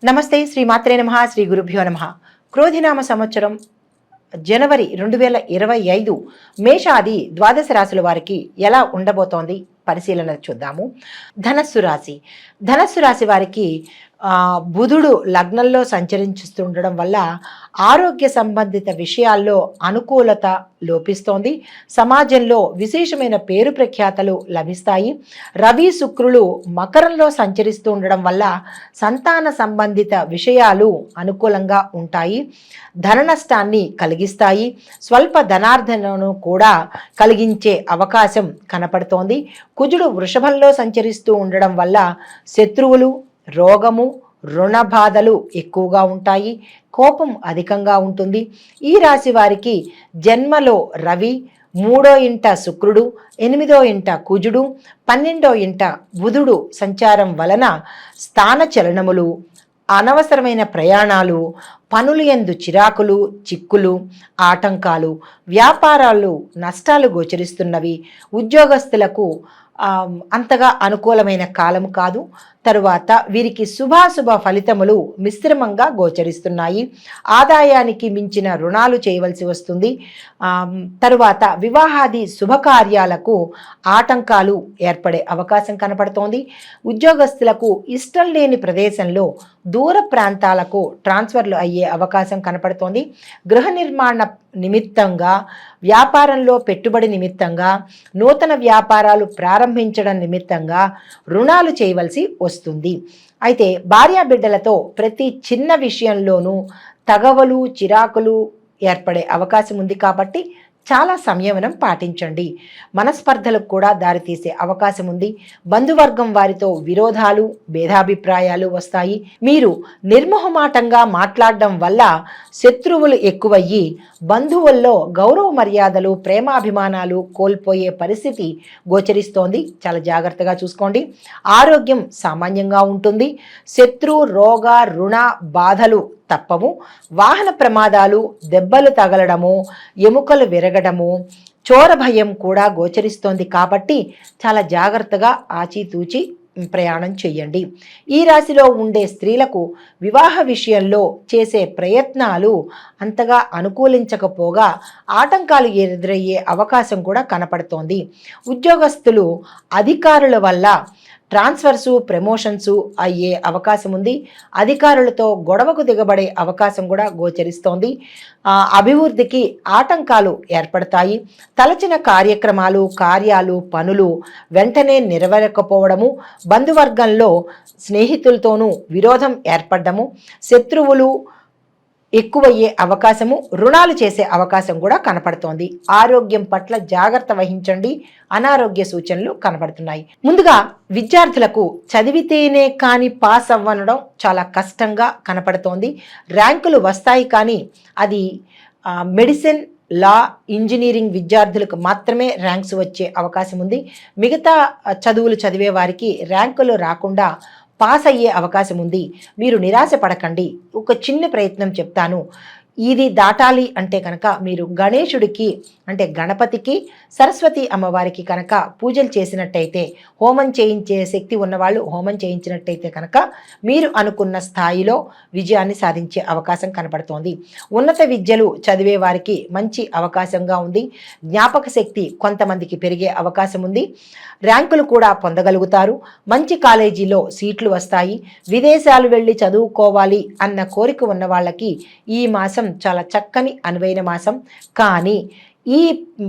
నమస్తే. శ్రీ మాత్రే నమః. శ్రీ గురుభ్యో నమః. క్రోధినామ సంవత్సరం జనవరి 2025 మేషాది ద్వాదశ రాశుల వారికి ఎలా ఉండబోతోంది పరిశీలన చూద్దాము. ధనస్సు రాశి వారికి బుధుడు లగ్నంలో సంచరిస్తుండడం వల్ల ఆరోగ్య సంబంధిత విషయాల్లో అనుకూలత లోపిస్తోంది. సమాజంలో విశేషమైన పేరు ప్రఖ్యాతలు లభిస్తాయి. రవి శుక్రులు మకరంలో సంచరిస్తూ ఉండడం వల్ల సంతాన సంబంధిత విషయాలు అనుకూలంగా ఉంటాయి. ధన నష్టాన్ని కలిగిస్తాయి. స్వల్ప ధనార్జనను కూడా కలిగించే అవకాశం కనపడుతోంది. కుజుడు వృషభంలో సంచరిస్తూ ఉండడం వల్ల శత్రువులు, రోగము, రుణ బాధలు ఎక్కువగా ఉంటాయి. కోపం అధికంగా ఉంటుంది. ఈ రాశి వారికి జన్మలో రవి, 3వ ఇంట శుక్రుడు, 8వ ఇంట కుజుడు, 12వ ఇంట బుధుడు సంచారం వలన స్థాన చలనములు, అనవసరమైన ప్రయాణాలు, పనులు యందు చిరాకులు, చిక్కులు, ఆటంకాలు, వ్యాపారాలు నష్టాలు గోచరిస్తున్నవి. ఉద్యోగస్తులకు అంతగా అనుకూలమైన కాలం కాదు. తరువాత వీరికి శుభాశుభ ఫలితములు మిశ్రమంగా గోచరిస్తున్నాయి. ఆదాయానికి మించిన రుణాలు చేయవలసి వస్తుంది. తరువాత వివాహాది శుభకార్యాలకు ఆటంకాలు ఏర్పడే అవకాశం కనపడుతోంది. ఉద్యోగస్తులకు ఇష్టం లేని ప్రదేశంలో దూర ప్రాంతాలకు ట్రాన్స్ఫర్లు అయ్యే అవకాశం కనపడుతోంది. గృహ నిర్మాణ నిమిత్తంగా, వ్యాపారంలో పెట్టుబడి నిమిత్తంగా, నూతన వ్యాపారాలు ప్రారంభించడం నిమిత్తంగా రుణాలు చేయవలసి వస్తుంది. అయితే భార్యాబిడ్డలతో ప్రతి చిన్న విషయంలోనూ తగవలు, చిరాకులు ఏర్పడే అవకాశం ఉంది. కాబట్టి చాలా సంయమనం పాటించండి. మనస్పర్ధలకు కూడా దారితీసే అవకాశం ఉంది. బంధువర్గం వారితో విరోధాలు, భేదాభిప్రాయాలు వస్తాయి. మీరు నిర్మోహమాటంగా మాట్లాడడం వల్ల శత్రువులు ఎక్కువయ్యి బంధువుల్లో గౌరవ మర్యాదలు, ప్రేమాభిమానాలు కోల్పోయే పరిస్థితి గోచరిస్తోంది. చాలా జాగ్రత్తగా చూసుకోండి. ఆరోగ్యం సామాన్యంగా ఉంటుంది. శత్రు, రోగ, రుణ బాధలు తప్పవు. వాహన ప్రమాదాలు, దెబ్బలు తగలడము, ఎముకలు విరగడము, చోర భయం కూడా గోచరిస్తోంది. కాబట్టి చాలా జాగ్రత్తగా ఆచితూచి ప్రయాణం చేయండి. ఈ రాశిలో ఉండే స్త్రీలకు వివాహ విషయంలో చేసే ప్రయత్నాలు అంతగా అనుకూలించకపోగా ఆటంకాలు ఎదురయ్యే అవకాశం కూడా కనపడుతోంది. ఉద్యోగస్తులు అధికారుల వల్ల ట్రాన్స్ఫర్సు, ప్రమోషన్సు అయ్యే అవకాశం ఉంది. అధికారులతో గొడవకు దిగబడే అవకాశం కూడా గోచరిస్తోంది. అభివృద్ధికి ఆటంకాలు ఏర్పడతాయి. తలచిన కార్యాలు, పనులు వెంటనే నెరవేరకపోవడము, బంధువర్గంలో స్నేహితులతోనూ విరోధం ఏర్పడము, శత్రువులు ఎక్కువయ్యే అవకాశము, రుణాలు చేసే అవకాశం కూడా కనపడుతోంది. ఆరోగ్యం పట్ల జాగ్రత్త వహించండి. అనారోగ్య సూచనలు కనబడుతున్నాయి. ముందుగా విద్యార్థులకు చదివితేనే కానీ పాస్ అవ్వడం చాలా కష్టంగా కనపడుతోంది. ర్యాంకులు వస్తాయి కానీ అది మెడిసిన్, లా, ఇంజనీరింగ్ విద్యార్థులకు మాత్రమే ర్యాంక్స్ వచ్చే అవకాశం ఉంది. మిగతా చదువులు చదివే వారికి ర్యాంకులు రాకుండా పాస్ అయ్యే అవకాశం ఉంది. మీరు నిరాశ పడకండి. ఒక చిన్న ప్రయత్నం చెప్తాను. ఇది దాటాలి అంటే కనుక మీరు గణేశుడికి అంటే గణపతికి, సరస్వతి అమ్మవారికి కనుక పూజలు చేసినట్టయితే, హోమం చేయించే శక్తి ఉన్నవాళ్ళు హోమం చేయించినట్టయితే కనుక మీరు అనుకున్న స్థాయిలో విజయాన్ని సాధించే అవకాశం కనపడుతోంది. ఉన్నత విద్యలు చదివే వారికి మంచి అవకాశంగా ఉంది. జ్ఞాపక శక్తి కొంతమందికి పెరిగే అవకాశం ఉంది. ర్యాంకులు కూడా పొందగలుగుతారు. మంచి కాలేజీలో సీట్లు వస్తాయి. విదేశాలు వెళ్ళి చదువుకోవాలి అన్న కోరిక ఉన్న వాళ్ళకి ఈ మాసం చాలా చక్కని అనువైన మాసం. కానీ ఈ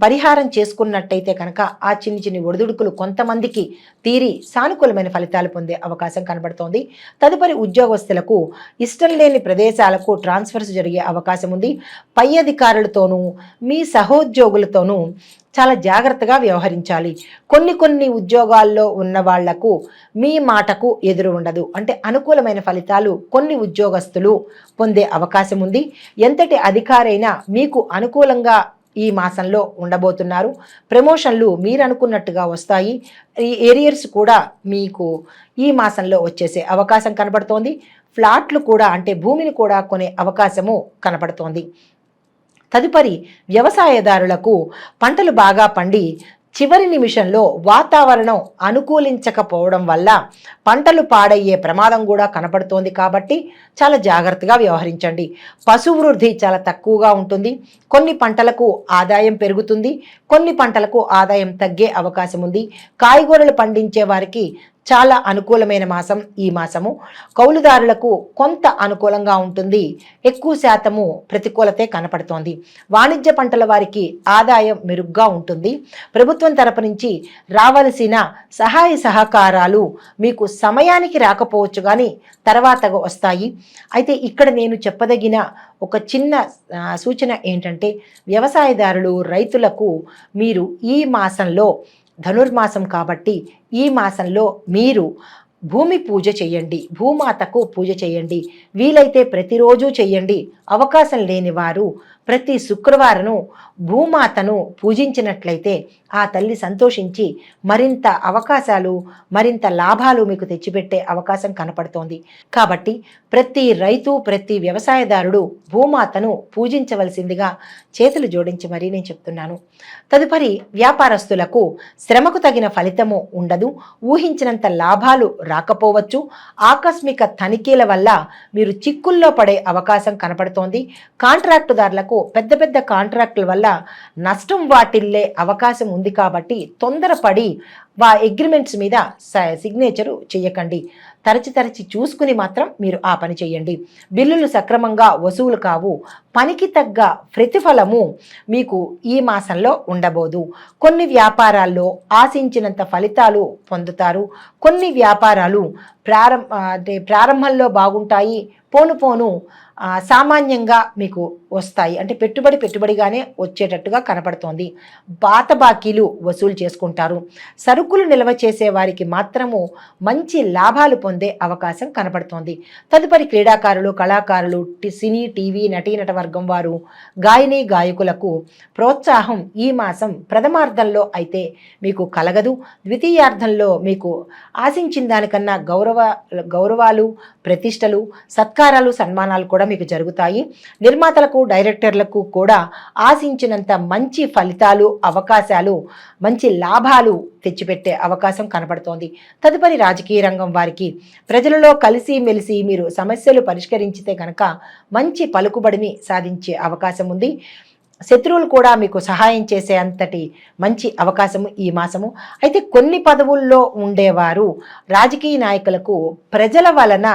పరిహారం చేసుకున్నట్టయితే కనుక ఆ చిన్ని ఒడిదుడుకులు కొంతమందికి తీరి సానుకూలమైన ఫలితాలు పొందే అవకాశం కనబడుతోంది. తదుపరి ఉద్యోగస్తులకు ఇష్టం లేని ప్రదేశాలకు ట్రాన్స్ఫర్స్ జరిగే అవకాశం ఉంది. పై అధికారులతోనూ, మీ సహోద్యోగులతోనూ చాలా జాగ్రత్తగా వ్యవహరించాలి. కొన్ని ఉద్యోగాల్లో ఉన్న వాళ్లకు మీ మాటకు ఎదురు ఉండదు. అంటే అనుకూలమైన ఫలితాలు కొన్ని ఉద్యోగస్తులు పొందే అవకాశం ఉంది. ఎంతటి అధికారైనా మీకు అనుకూలంగా ఈ మాసంలో ఉండబోతున్నారు. ప్రమోషన్లు మీరు అనుకున్నట్టుగా వస్తాయి. ఈ ఏరియర్స్ కూడా మీకు ఈ మాసంలో వచ్చేసే అవకాశం కనబడుతోంది. ఫ్లాట్లు కూడా అంటే భూమిని కూడా కొనే అవకాశము కనపడుతోంది. తదుపరి వ్యవసాయదారులకు పంటలు బాగా పండి చివరి నిమిషంలో వాతావరణం అనుకూలించకపోవడం వల్ల పంటలు పాడయ్యే ప్రమాదం కూడా కనపడుతోంది కాబట్టి చాలా జాగ్రత్తగా వ్యవహరించండి. పశువృద్ధి చాలా తక్కువగా ఉంటుంది. కొన్ని పంటలకు ఆదాయం పెరుగుతుంది, కొన్ని పంటలకు ఆదాయం తగ్గే అవకాశం ఉంది. కాయగూరలు పండించే వారికి చాలా అనుకూలమైన మాసం ఈ మాసము. కౌలుదారులకు కొంత అనుకూలంగా ఉంటుంది, ఎక్కువ శాతము ప్రతికూలతే కనపడుతోంది. వాణిజ్య పంటల వారికి ఆదాయం మెరుగ్గా ఉంటుంది. ప్రభుత్వం తరపు నుంచి రావలసిన సహాయ సహకారాలు మీకు సమయానికి రాకపోవచ్చు కానీ తర్వాత వస్తాయి. అయితే ఇక్కడ నేను చెప్పదగిన ఒక చిన్న సూచన ఏంటంటే, వ్యవసాయదారులు రైతులకు మీరు ఈ మాసంలో ధనుర్మాసం కాబట్టి ఈ మాసంలో మీరు భూమి పూజ చేయండి, భూమాతకు పూజ చేయండి. వీలైతే ప్రతిరోజు చేయండి. అవకాశం లేని వారు ప్రతి శుక్రవారం భూమాతను పూజించినట్లయితే ఆ తల్లి సంతోషించి మరింత అవకాశాలు, మరింత లాభాలు మీకు తెచ్చిపెట్టే అవకాశం కనపడుతోంది. కాబట్టి ప్రతి రైతు, ప్రతి వ్యవసాయదారుడు భూమాతను పూజించవలసిందిగా చేతులు జోడించి మరీ నేను చెప్తున్నాను. తదుపరి వ్యాపారస్తులకు శ్రమకు తగిన ఫలితము ఉండదు, ఊహించినంత లాభాలు రాకపోవచ్చు. ఆకస్మిక తనిఖీల వల్ల మీరు చిక్కుల్లో పడే అవకాశం కనపడుతోంది. కాంట్రాక్టుదారులకు పెద్ద పెద్ద కాంట్రాక్టుల వల్ల నష్టం వాటిల్లే అవకాశం ఉంది కాబట్టి తొందరపడి అగ్రిమెంట్స్ మీద సిగ్నేచరు చేయకండి. తరచి చూసుకుని మాత్రం మీరు ఆ పని చేయండి. బిల్లులు సక్రమంగా వసూలు కావు. పనికి తగ్గ ప్రతిఫలము మీకు ఈ మాసంలో ఉండబోదు. కొన్ని వ్యాపారాల్లో ఆశించినంత ఫలితాలు పొందుతారు. కొన్ని వ్యాపారాలు ప్రారంభంలో బాగుంటాయి, పోను పోను సామాన్యంగా మీకు వస్తాయి. అంటే పెట్టుబడిగానే వచ్చేటట్టుగా కనపడుతోంది. పాత బాకీలు వసూలు చేసుకుంటారు. సరుకులు నిల్వ చేసే వారికి మాత్రము మంచి లాభాలు పొందే అవకాశం కనపడుతోంది. తదుపరి క్రీడాకారులు, కళాకారులు, సినీ, టీవీ, నటీనట వర్గం వారు, గాయని, గాయకులకు ప్రోత్సాహం ఈ మాసం ప్రథమార్థంలో అయితే మీకు కలగదు. ద్వితీయార్థంలో మీకు ఆశించిన దానికన్నా గౌరవాలు, ప్రతిష్టలు, సత్కారాలు, సన్మానాలు కూడా మీకు జరుగుతాయి. నిర్మాతలకు, డైరెక్టర్లకు కూడా ఆశించినంత మంచి ఫలితాలు, అవకాశాలు, మంచి లాభాలు తెచ్చిపెట్టే అవకాశం కనపడుతోంది. తదుపరి రాజకీయ రంగం వారికి ప్రజలలో కలిసి మెలిసి మీరు సమస్యలు పరిష్కరించితే కనుక మంచి పలుకుబడిని సాధించే అవకాశం ఉంది. శత్రువులు కూడా మీకు సహాయం చేసే అంతటి మంచి అవకాశము ఈ మాసము. అయితే కొన్ని పదవుల్లో ఉండేవారు రాజకీయ నాయకులకు ప్రజల వలన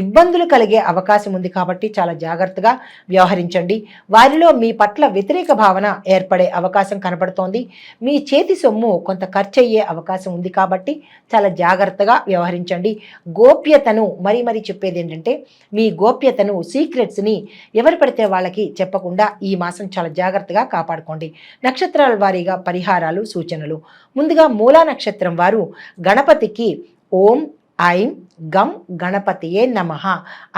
ఇబ్బందులు కలిగే అవకాశం ఉంది కాబట్టి చాలా జాగ్రత్తగా వ్యవహరించండి. వారిలో మీ పట్ల వ్యతిరేక భావన ఏర్పడే అవకాశం కనపడుతోంది. మీ చేతి సొమ్ము కొంత ఖర్చు అయ్యే అవకాశం ఉంది కాబట్టి చాలా జాగ్రత్తగా వ్యవహరించండి. గోప్యతను మరీ చెప్పేది ఏంటంటే, మీ గోప్యతను, సీక్రెట్స్ని ఎవరు పడితే వాళ్ళకి చెప్పకుండా ఈ మాసం చాలా జాగ్రత్తగా కాపాడుకోండి. నక్షత్రాల వారీగా పరిహారాలు, సూచనలు. ముందుగా మూలా నక్షత్రం వారు గణపతికి ఓం ఐం గం గణపతియే నమః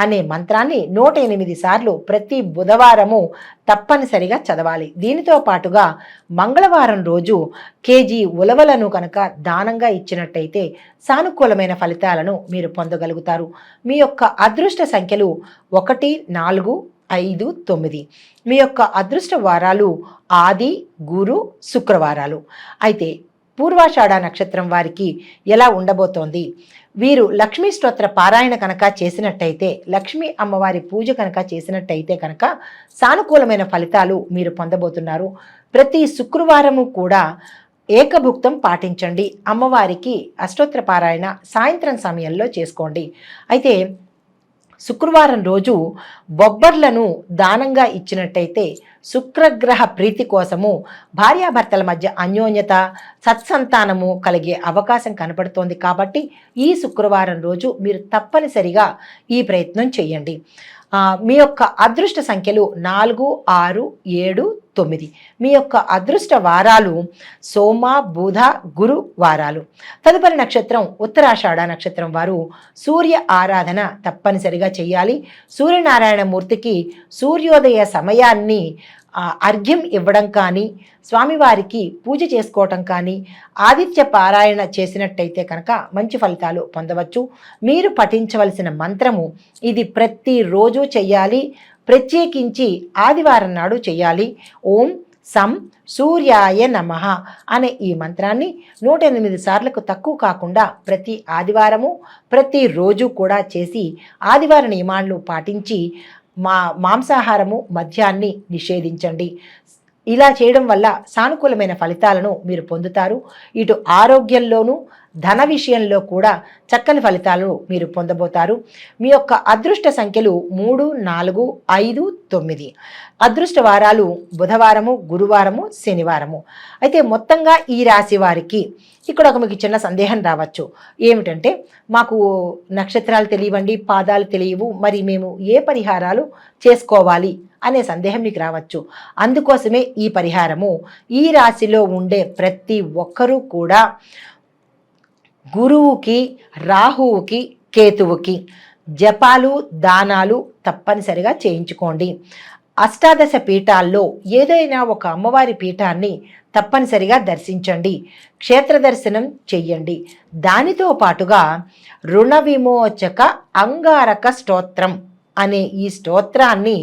అనే మంత్రాన్ని 108 సార్లు ప్రతి బుధవారము తప్పనిసరిగా చదవాలి. దీనితో పాటుగా మంగళవారం రోజు కేజీ ఉలవలను కనుక దానంగా ఇచ్చినట్టయితే సానుకూలమైన ఫలితాలను మీరు పొందగలుగుతారు. మీ యొక్క అదృష్ట సంఖ్యలు 1, 4, 5, 9. మీ యొక్క అదృష్ట వారాలు ఆది, గురు, శుక్రవారాలు. అయితే పూర్వాషాఢ నక్షత్రం వారికి ఎలా ఉండబోతోంది? వీరు లక్ష్మీ స్తోత్ర పారాయణ కనుక చేసినట్టయితే, లక్ష్మీ అమ్మవారి పూజ కనుక చేసినట్టయితే కనుక సానుకూలమైన ఫలితాలు మీరు పొందబోతున్నారు. ప్రతి శుక్రవారము కూడా ఏకభుక్తం పాటించండి. అమ్మవారికి అష్టోత్తర పారాయణ సాయంత్రం సమయంలో చేసుకోండి. అయితే శుక్రవారం రోజు బొబ్బర్లను దానంగా ఇచ్చినట్టయితే శుక్రగ్రహ ప్రీతి కోసము భార్యాభర్తల మధ్య అన్యోన్యత, సత్సంతానము కలిగే అవకాశం కనపడుతోంది కాబట్టి ఈ శుక్రవారం రోజు మీరు తప్పనిసరిగా ఈ ప్రయత్నం చేయండి. మీ యొక్క అదృష్ట సంఖ్యలు 4, 6, 7, 9. మీ యొక్క అదృష్ట వారాలు సోమ, బుధ, గురు వారాలు. తదుపరి నక్షత్రం ఉత్తరాషాఢ నక్షత్రం వారు సూర్య ఆరాధన తప్పనిసరిగా చేయాలి. సూర్యనారాయణ మూర్తికి సూర్యోదయ సమయాన్ని అర్ఘ్యం ఇవ్వడం కానీ, స్వామివారికి పూజ చేసుకోవటం కానీ, ఆదిత్య పారాయణ చేసినట్టయితే కనుక మంచి ఫలితాలు పొందవచ్చు. మీరు పఠించవలసిన మంత్రము ఇది ప్రతిరోజు చెయ్యాలి, ప్రత్యేకించి ఆదివారం నాడు చెయ్యాలి. ఓం సం సూర్యాయ నమః అనే ఈ మంత్రాన్ని 108 సార్లకు తక్కువ కాకుండా ప్రతి ఆదివారము ప్రతిరోజు కూడా చేసి ఆదివార నియమాలను పాటించి మాంసాహారము మద్యాన్ని నిషేధించండి. ఇలా చేయడం వల్ల సానుకూలమైన ఫలితాలను మీరు పొందుతారు. ఇటు ఆరోగ్యంలోనూ ధన విషయంలో కూడా చక్కని ఫలితాలు మీరు పొందబోతారు. మీ యొక్క అదృష్ట సంఖ్యలు 3, 4, 5, 9. అదృష్ట వారాలు బుధవారము, గురువారము, శనివారము. అయితే మొత్తంగా ఈ రాశి వారికి ఇక్కడ మీకు చిన్న సందేహం రావచ్చు. ఏమిటంటే, మాకు నక్షత్రాలు తెలియవండి, పాదాలు తెలియవు, మరి మేము ఏ పరిహారాలు చేసుకోవాలి అనే సందేహం మీకు రావచ్చు. అందుకోసమే ఈ పరిహారము. ఈ రాశిలో ఉండే ప్రతి ఒక్కరూ కూడా గురువుకి, రాహువుకి, కేతువుకి జపాలు, దానాలు తప్పనిసరిగా చేయించుకోండి. అష్టాదశ పీఠాల్లో ఏదైనా ఒక అమ్మవారి పీఠాన్ని తప్పనిసరిగా దర్శించండి. క్షేత్ర దర్శనం చెయ్యండి. దానితో పాటుగా రుణ విమోచక అంగారక స్తోత్రం అనే ఈ స్తోత్రాన్ని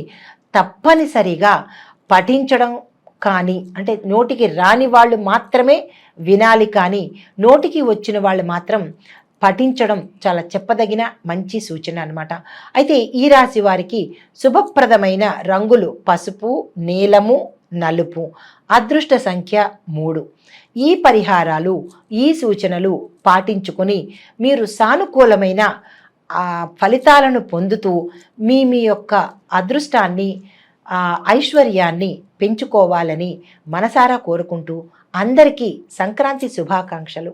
తప్పనిసరిగా పఠించడం కానీ, అంటే నోటికి రాని వాళ్ళు మాత్రమే వినాలి, కానీ నోటికి వచ్చిన వాళ్ళు మాత్రం పఠించడం చాలా చెప్పదగిన మంచి సూచన అన్నమాట. అయితే ఈ రాశి వారికి శుభప్రదమైన రంగులు పసుపు, నీలము, నలుపు. అదృష్ట సంఖ్య 3. ఈ పరిహారాలు, ఈ సూచనలు పాటించుకొని మీరు సానుకూలమైన ఫలితాలను పొందుతూ మీ యొక్క అదృష్టాన్ని, ఐశ్వర్యాన్ని పెంచుకోవాలని మనసారా కోరుకుంటూ అందరికీ సంక్రాంతి శుభాకాంక్షలు.